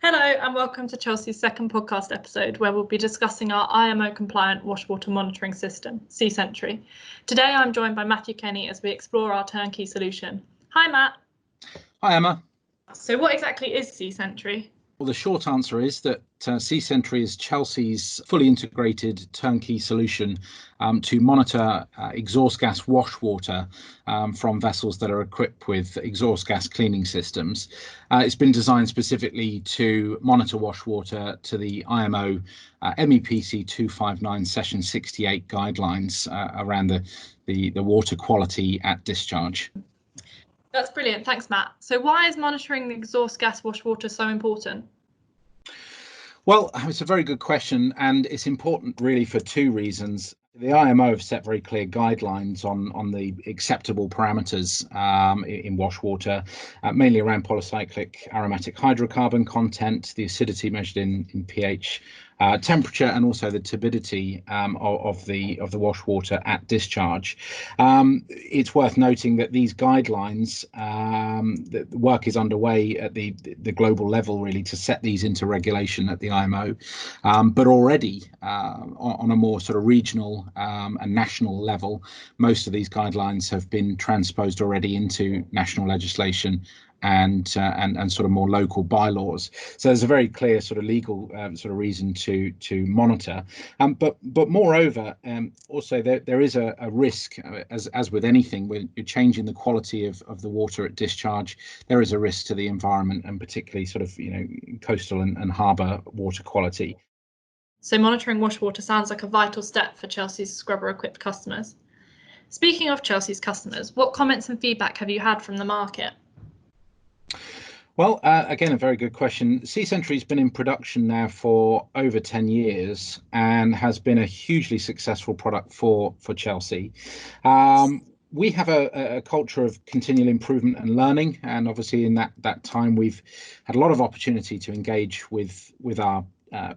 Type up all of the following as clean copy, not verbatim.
Hello and welcome to Chelsea's second podcast episode where we'll be discussing our IMO compliant washwater monitoring system, Sea Sentry. Today I'm joined by Matthew Kenny as we explore our turnkey solution. Hi Matt. Hi Emma. So what exactly is Sea Sentry? Well, the short answer is that Sea Sentry is Chelsea's fully integrated turnkey solution to monitor exhaust gas wash water from vessels that are equipped with exhaust gas cleaning systems. It's been designed specifically to monitor wash water to the IMO MEPC 259 Session 68 guidelines around the water quality at discharge. That's brilliant. Thanks, Matt. So why is monitoring the exhaust gas wash water so important? Well, it's a very good question, and it's important really for two reasons. The IMO have set very clear guidelines on the acceptable parameters in wash water, mainly around polycyclic aromatic hydrocarbon content, the acidity measured in pH, temperature, and also the turbidity of the wash water at discharge. It's worth noting that these guidelines, the work is underway at the global level really to set these into regulation at the IMO, but already on a more sort of regional and national level, most of these guidelines have been transposed already into national legislation and sort of more local bylaws. So there's a very clear sort of legal sort of reason to monitor. But moreover, also there is a risk, as with anything, when you're changing the quality of the water at discharge, there is a risk to the environment and particularly sort of coastal and harbour water quality. So monitoring wash water sounds like a vital step for Chelsea's scrubber-equipped customers. Speaking of Chelsea's customers, what comments and feedback have you had from the market? Well, again, a very good question. Sea Sentry's been in production now for over 10 years and has been a hugely successful product for Chelsea. We have a culture of continual improvement and learning, and obviously in that time we've had a lot of opportunity to engage with our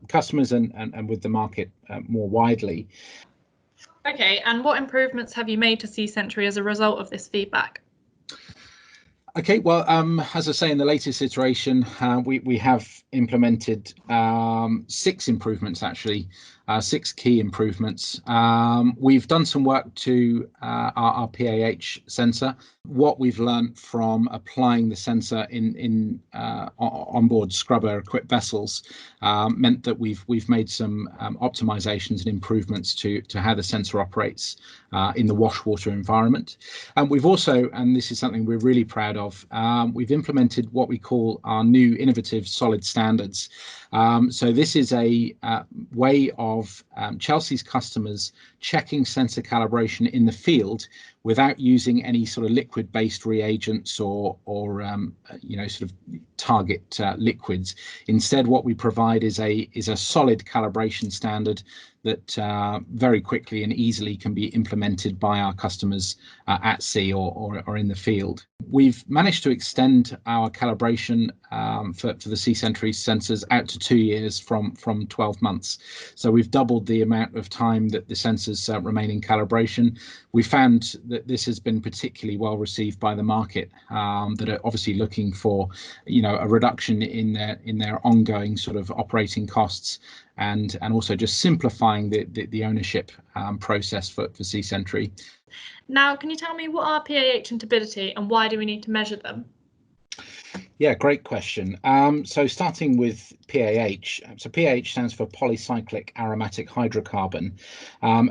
customers and with the market more widely. Okay, and what improvements have you made to Sea Sentry as a result of this feedback? Okay, well, as I say, in the latest iteration, we have implemented 6 improvements, actually, 6 key improvements. We've done some work to our PAH sensor. What we've learned from applying the sensor in onboard scrubber-equipped vessels meant that we've made some optimizations and improvements to how the sensor operates in the wash water environment. And we've also, and this is something we're really proud of, we've implemented what we call our new innovative solid standards. So this is a way of Chelsea's customers checking sensor calibration in the field without using any sort of liquid-based reagents or sort of target liquids. Instead, what we provide is a solid calibration standard that very quickly and easily can be implemented by our customers at sea or in the field. We've managed to extend our calibration for the Sea Sentry sensors out to 2 years from 12 months. So we've doubled the amount of time that the sensors remain in calibration. We found that this has been particularly well received by the market, that are obviously looking for a reduction in their ongoing sort of operating costs, and also just simplifying the ownership process for Sea Sentry. Now, can you tell me what are PAH and turbidity and why do we need to measure them? Yeah, great question. So starting with PAH, so PAH stands for polycyclic aromatic hydrocarbon.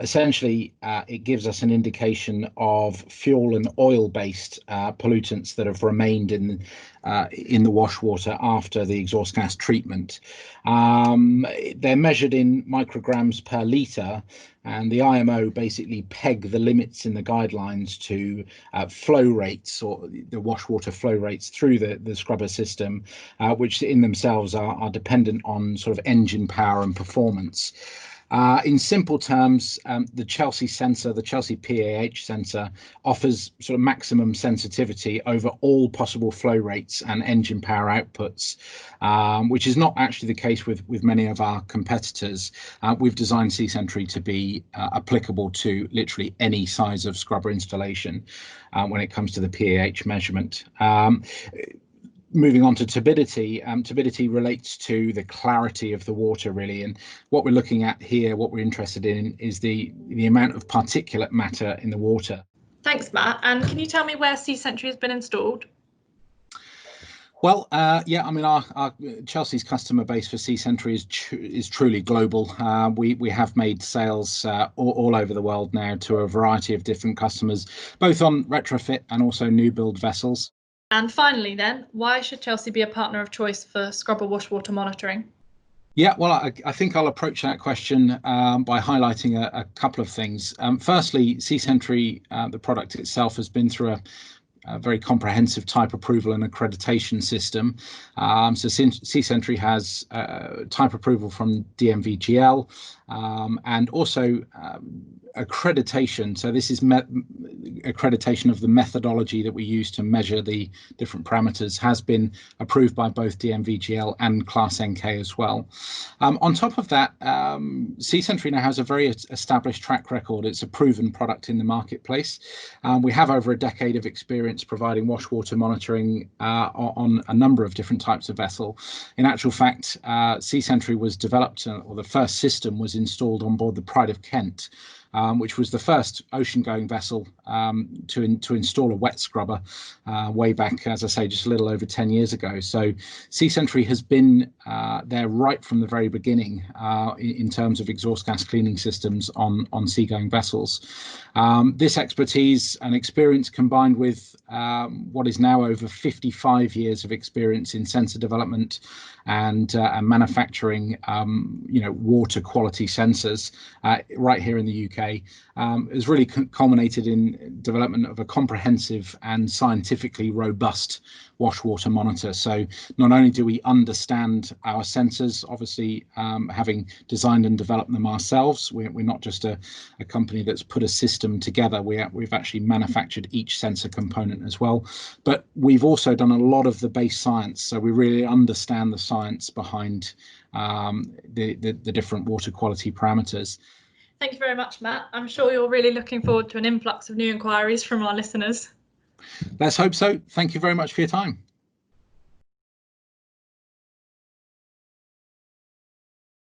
Essentially, it gives us an indication of fuel and oil-based pollutants that have remained in the wash water after the exhaust gas treatment. They're measured in micrograms per litre, and the IMO basically peg the limits in the guidelines to flow rates, or the wash water flow rates through the scrubber system, which in themselves are dependent on sort of engine power and performance. In simple terms, the Chelsea sensor, the Chelsea PAH sensor, offers sort of maximum sensitivity over all possible flow rates and engine power outputs, which is not actually the case with many of our competitors. We've designed Sea Sentry to be applicable to literally any size of scrubber installation when it comes to the PAH measurement. moving on to turbidity, turbidity relates to the clarity of the water really, and what we're looking at here, what we're interested in, is the amount of particulate matter in the water. Thanks, Matt. And can you tell me where Sea Sentry has been installed? Well, yeah, I mean, our Chelsea's customer base for Sea Sentry is truly global. We have made sales all over the world now to a variety of different customers, both on retrofit and also new build vessels. And finally then, why should Chelsea be a partner of choice for scrubber wash water monitoring? Yeah, well, I think I'll approach that question by highlighting a couple of things. Firstly, Sea Sentry, the product itself, has been through a very comprehensive type approval and accreditation system. So Sea Sentry has type approval from DNVGL and also accreditation. So this is accreditation of the methodology that we use to measure the different parameters has been approved by both DNVGL and Class NK as well. On top of that, Sea Sentry now has a very established track record. It's a proven product in the marketplace. We have over a decade of experience providing wash water monitoring on a number of different types of vessel. In actual fact, Sea Sentry was developed, or the first system was installed on board the Pride of Kent, which was the first ocean-going vessel to install a wet scrubber way back, as I say, just a little over 10 years ago. So Sea Sentry has been there right from the very beginning in terms of exhaust gas cleaning systems on seagoing vessels. This expertise and experience, combined with what is now over 55 years of experience in sensor development and manufacturing, water quality sensors right here in the UK, has really culminated in development of a comprehensive and scientifically robust wash water monitor. So not only do we understand our sensors, obviously having designed and developed them ourselves, we're not just a company that's put a system together. We've actually manufactured each sensor component as well, but we've also done a lot of the base science. So we really understand the science behind the different water quality parameters. Thank you very much, Matt. I'm sure you're really looking forward to an influx of new inquiries from our listeners. Let's hope so. Thank you very much for your time.